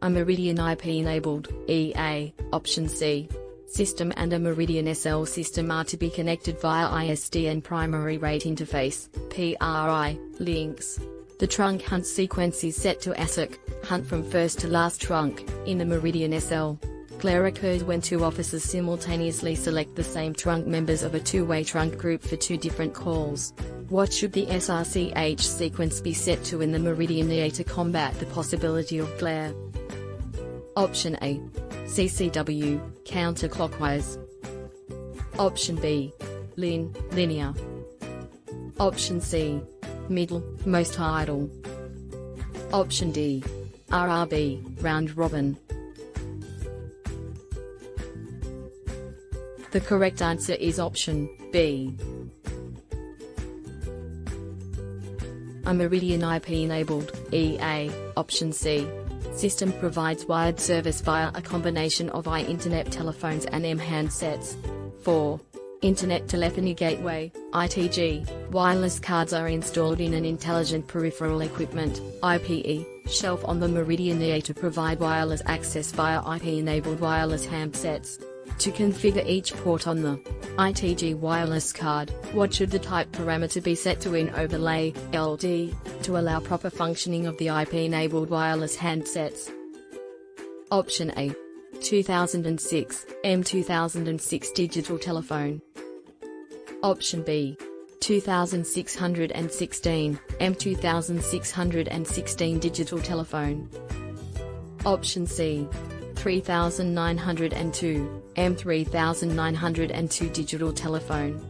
A Meridian IP enabled, EA, option C. System and a Meridian SL system are to be connected via ISDN primary rate interface, PRI, links. The trunk hunt sequence is set to ASIC, hunt from first to last trunk, in the Meridian SL. Glare occurs when two officers simultaneously select the same trunk members of a two-way trunk group for two different calls. What should the SRCH sequence be set to in the Meridian EA to combat the possibility of glare? Option A. CCW, counterclockwise. Option B. Linear. Option C. Middle, most idle. Option D. RRB, round robin. The correct answer is option B. A Meridian IP enabled, EA, option C. System provides wired service via a combination of Internet telephones and M handsets. 4. Internet Telephony Gateway, ITG, wireless cards are installed in an Intelligent Peripheral Equipment, IPE, shelf on the Meridian EA to provide wireless access via IP-enabled wireless handsets. To configure each port on the ITG wireless card, what should the type parameter be set to in overlay, LD, to allow proper functioning of the IP-enabled wireless handsets? Option A. 2006, M2006 digital telephone. Option B. 2616, M2616 digital telephone. Option C. 3902, M3902 digital telephone.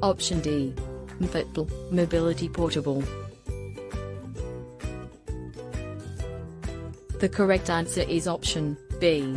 Option D. MPORTable, mobility portable. The correct answer is option B.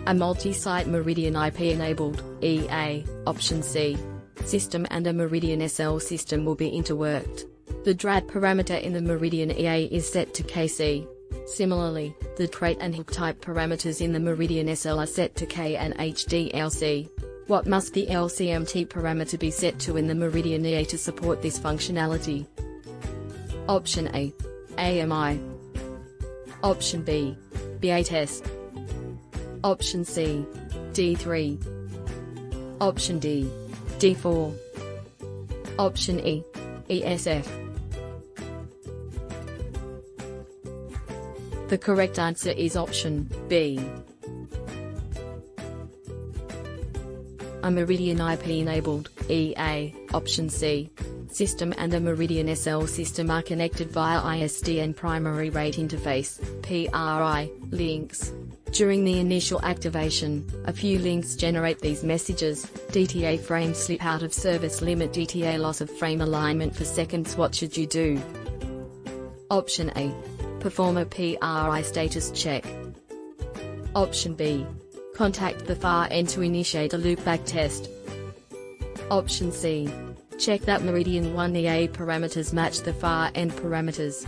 A multi-site Meridian IP-enabled, EA, option C. System and a Meridian SL system will be interworked. The DRAD parameter in the Meridian EA is set to KC. Similarly, the trait and hook type parameters in the Meridian SL are set to K and HDLC. What must the LCMT parameter be set to in the Meridian EA to support this functionality? Option A. AMI. Option B. B8S. Option C. D3. Option D. D4. Option E. ESF. The correct answer is option B. A Meridian IP-enabled, EA, option C. System and a Meridian SL system are connected via ISDN primary rate interface, PRI, links. During the initial activation, a few links generate these messages: DTA frame slip out of service limit, DTA loss of frame alignment for seconds. What should you do? Option A. Perform a PRI status check. Option B. Contact the far end to initiate a loopback test. Option C. Check that Meridian 1 EA parameters match the far end parameters.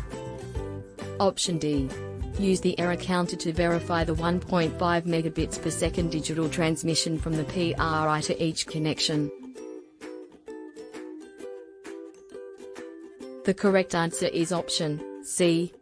Option D. Use the error counter to verify the 1.5 megabits per second digital transmission from the PRI to each connection. The correct answer is option C.